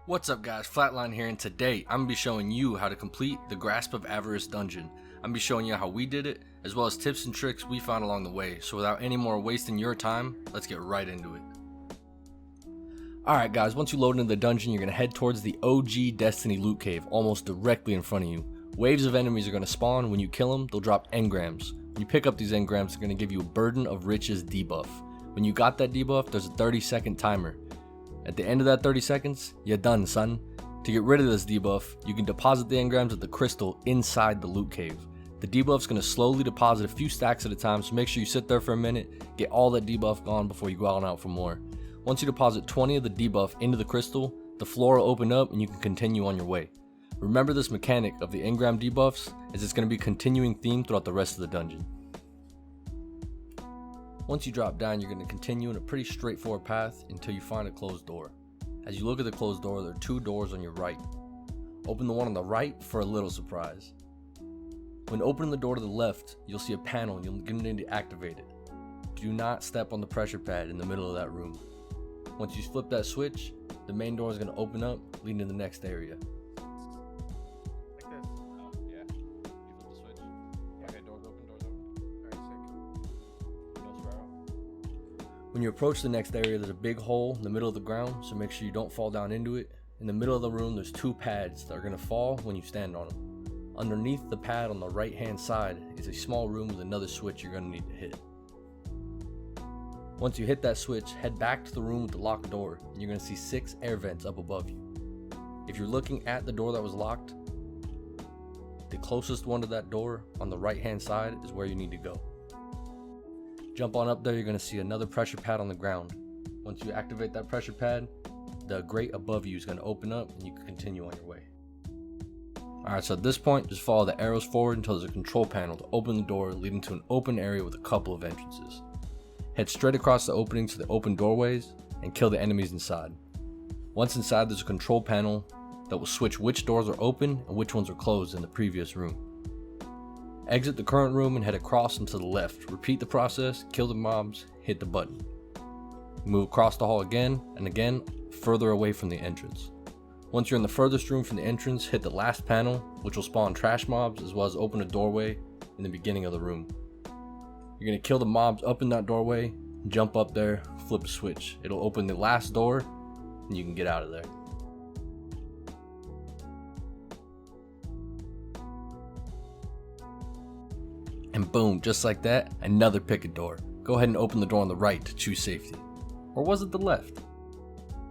What's up guys, Flatline here, and today I'm going to be showing you how to complete the Grasp of Avarice Dungeon. I'm going to be showing you how we did it, as well as tips and tricks we found along the way. So without any more wasting your time, let's get right into it. Alright guys, once you load into the dungeon, you're going to head towards the OG Destiny loot cave, almost directly in front of you. Waves of enemies are going to spawn. When you kill them, they'll drop engrams. When you pick up these engrams, they're going to give you a Burden of Riches debuff. When you got that debuff, there's a 30-second timer. At the end of that 30 seconds, you're done, son. To get rid of this debuff, you can deposit the engrams at the crystal inside the loot cave. The debuff's going to slowly deposit a few stacks at a time, so make sure you sit there for a minute, get all that debuff gone before you go out and out for more. Once you deposit 20 of the debuff into the crystal, the floor will open up and you can continue on your way. Remember this mechanic of the engram debuffs, as it's going to be a continuing theme throughout the rest of the dungeon. Once you drop down, you're going to continue in a pretty straightforward path until you find a closed door. As you look at the closed door, there are two doors on your right. Open the one on the right for a little surprise. When opening the door to the left, you'll see a panel and you'll need to activate it. Do not step on the pressure pad in the middle of that room. Once you flip that switch, the main door is going to open up, leading to the next area. When you approach the next area, there's a big hole in the middle of the ground, so make sure you don't fall down into it. In the middle of the room, there's two pads that are going to fall when you stand on them. Underneath the pad on the right hand side is a small room with another switch you're going to need to hit. Once you hit that switch, head back to the room with the locked door, and you're going to see 6 air vents up above you. If you're looking at the door that was locked, the closest one to that door on the right hand side is where you need to go. Jump on up there, you're going to see another pressure pad on the ground. Once you activate that pressure pad, the grate above you is going to open up and you can continue on your way. Alright, so at this point, just follow the arrows forward until there's a control panel to open the door, leading to an open area with a couple of entrances. Head straight across the opening to the open doorways and kill the enemies inside. Once inside, there's a control panel that will switch which doors are open and which ones are closed in the previous room. Exit the current room and head across and to the left. Repeat the process, kill the mobs, hit the button. Move across the hall again and again, further away from the entrance. Once you're in the furthest room from the entrance, hit the last panel, which will spawn trash mobs, as well as open a doorway in the beginning of the room. You're going to kill the mobs up in that doorway, jump up there, flip a switch. It'll open the last door and you can get out of there. And boom, just like that, another picket door. Go ahead and open the door on the right to choose safety. Or was it the left?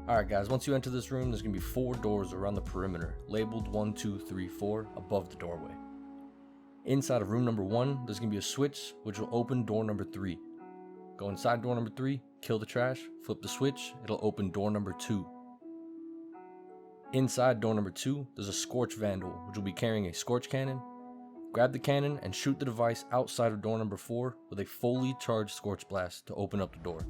Alright guys, once you enter this room, there's going to be 4 doors around the perimeter, labeled 1, 2, 3, 4 above the doorway. Inside of room number 1, there's going to be a switch which will open door number 3. Go inside door number 3, kill the trash, flip the switch, it'll open door number 2. Inside door number 2, there's a Scorch Vandal, which will be carrying a Scorch Cannon. Grab the cannon and shoot the device outside of door number 4 with a fully charged Scorch Blast to open up the door.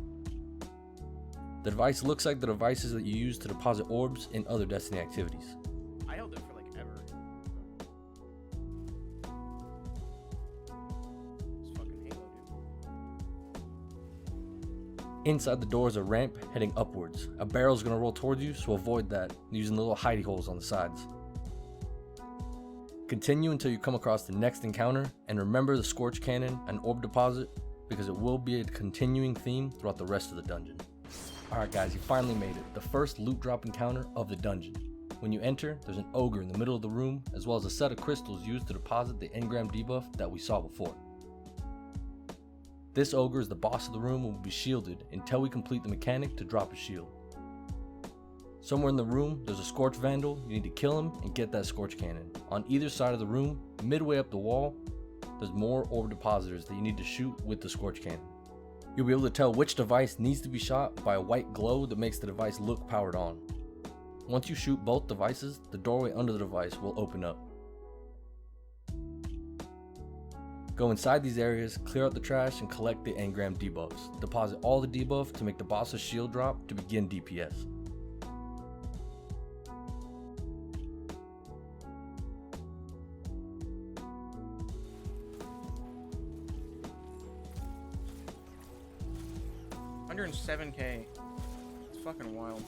The device looks like the devices that you use to deposit orbs in other Destiny activities. I held it for like ever. It's fucking Halo, dude. Inside the door is a ramp heading upwards. A barrel is going to roll towards you, so avoid that using the little hidey holes on the sides. Continue until you come across the next encounter, and remember the Scorch Cannon and Orb Deposit, because it will be a continuing theme throughout the rest of the dungeon. Alright guys, you finally made it, the first loot drop encounter of the dungeon. When you enter, there's an ogre in the middle of the room, as well as a set of crystals used to deposit the engram debuff that we saw before. This ogre is the boss of the room and will be shielded until we complete the mechanic to drop a shield. Somewhere in the room, there's a Scorch Vandal. You need to kill him and get that Scorch Cannon. On either side of the room, midway up the wall, there's more orb depositors that you need to shoot with the Scorch Cannon. You'll be able to tell which device needs to be shot by a white glow that makes the device look powered on. Once you shoot both devices, the doorway under the device will open up. Go inside these areas, clear out the trash, and collect the engram debuffs. Deposit all the debuff to make the boss's shield drop to begin DPS. $107K. It's fucking wild.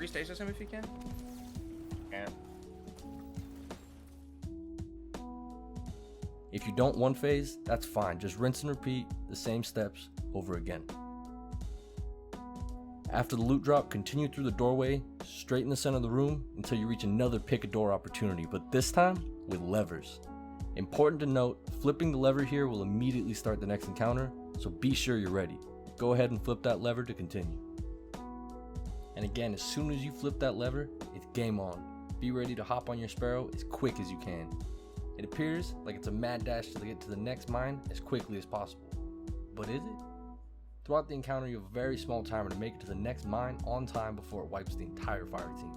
Restasis him if you can. Can't. If you don't one phase, that's fine. Just rinse and repeat the same steps over again. After the loot drop, continue through the doorway, straight in the center of the room until you reach another pick a door opportunity, but this time with levers. Important to note, flipping the lever here will immediately start the next encounter, so be sure you're ready. Go ahead and flip that lever to continue. And again, as soon as you flip that lever, it's game on. Be ready to hop on your Sparrow as quick as you can. It appears like it's a mad dash to get to the next mine as quickly as possible. But is it? Throughout the encounter, you have a very small timer to make it to the next mine on time before it wipes the entire fire team.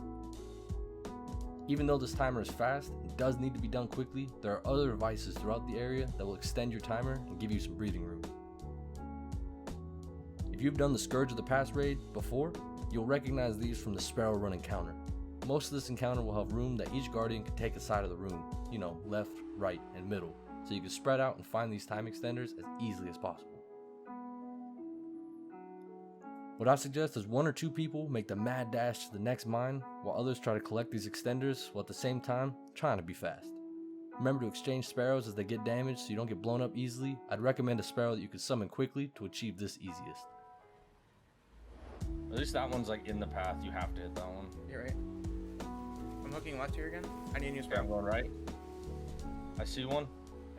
Even though this timer is fast and does need to be done quickly, there are other devices throughout the area that will extend your timer and give you some breathing room. If you've done the Scourge of the Past raid before, you'll recognize these from the Sparrow Run encounter. Most of this encounter will have room that each guardian can take a side of the room, left, right, and middle, so you can spread out and find these time extenders as easily as possible. What I suggest is 1 or 2 people make the mad dash to the next mine, while others try to collect these extenders while at the same time trying to be fast. Remember to exchange sparrows as they get damaged so you don't get blown up easily. I'd recommend a sparrow that you can summon quickly to achieve this easiest. At least that one's like in the path. You have to hit that one. You're right. I'm hooking left here again. I need a new Okay, Sparrow. I'm going right. I see one.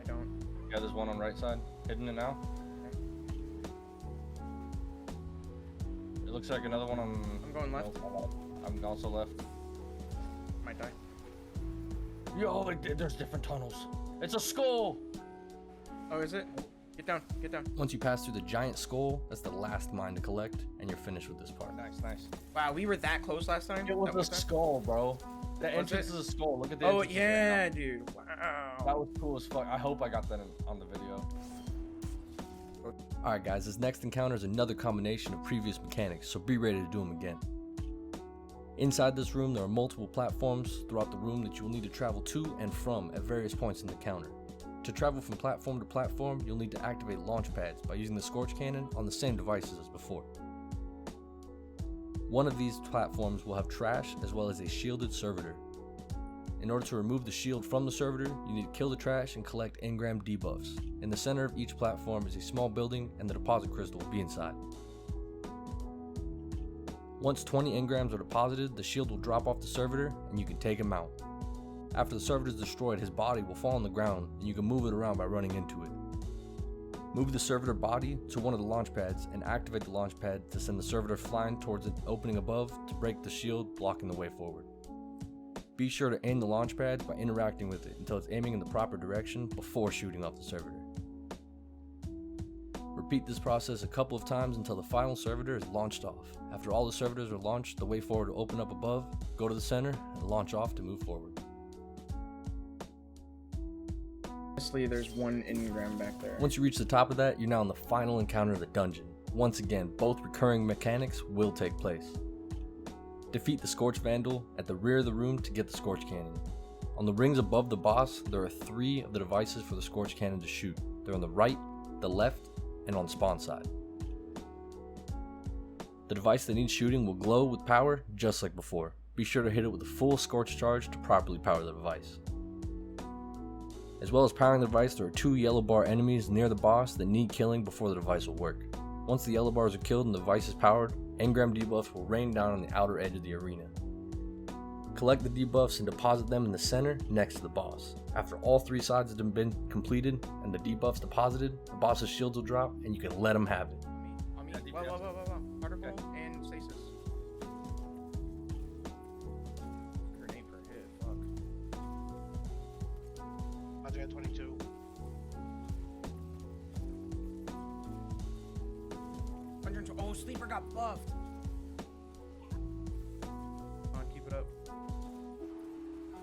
I don't. Yeah, there's one on right side. Hitting it now. It looks like another one on... I'm going left. I'm also left. Might die. Yo, there's different tunnels. It's a skull! Oh, is it? Get down. Get down. Once you pass through the giant skull, that's the last mine to collect, and you're finished with this part. Nice, nice. Wow, we were that close last time? It was That a skull, bro. The entrance it? is a skull. Look at the Oh, entrance. yeah, dude. Wow. That was cool as fuck. I hope I got that on the video. Alright guys, this next encounter is another combination of previous mechanics, so be ready to do them again. Inside this room, there are multiple platforms throughout the room that you will need to travel to and from at various points in the encounter. To travel from platform to platform, you'll need to activate launch pads by using the Scorch Cannon on the same devices as before. One of these platforms will have trash as well as a shielded servitor. In order to remove the shield from the servitor, you need to kill the trash and collect engram debuffs. In the center of each platform is a small building and the deposit crystal will be inside. Once 20 engrams are deposited, the shield will drop off the servitor and you can take him out. After the servitor is destroyed, his body will fall on the ground and you can move it around by running into it. Move the servitor body to one of the launch pads and activate the launch pad to send the servitor flying towards an opening above to break the shield, blocking the way forward. Be sure to aim the launch pad by interacting with it until it's aiming in the proper direction before shooting off the servitor. Repeat this process a couple of times until the final servitor is launched off. After all the servitors are launched, the way forward will open up above, go to the center, and launch off to move forward. Honestly, there's one engram back there. Once you reach the top of that, you're now in the final encounter of the dungeon. Once again, both recurring mechanics will take place. Defeat the Scorch Vandal at the rear of the room to get the Scorch Cannon. On the rings above the boss, there are 3 of the devices for the Scorch Cannon to shoot. They're on the right, the left, and on spawn side. The device that needs shooting will glow with power just like before. Be sure to hit it with a full Scorch charge to properly power the device. As well as powering the device, there are 2 yellow bar enemies near the boss that need killing before the device will work. Once the yellow bars are killed and the device is powered, engram debuffs will rain down on the outer edge of the arena. Collect the debuffs and deposit them in the center next to the boss. After all 3 sides have been completed and the debuffs deposited, the boss's shields will drop and you can let him have it. On me. Whoa. Particle and stasis. Grenade per hit. Fuck. 122. Oh, sleeper got buffed. Come on, keep it up.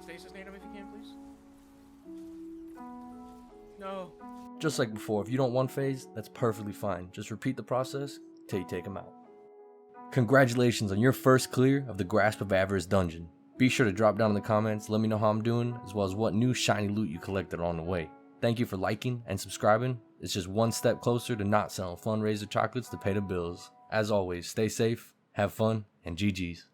Stasis nade him if you can, please. No. Just like before, if you don't one phase, that's perfectly fine. Just repeat the process till you take him out. Congratulations on your first clear of the Grasp of Avarice Dungeon. Be sure to drop down in the comments, let me know how I'm doing, as well as what new shiny loot you collected along the way. Thank you for liking and subscribing. It's just one step closer to not selling fundraiser chocolates to pay the bills. As always, stay safe, have fun, and GG's.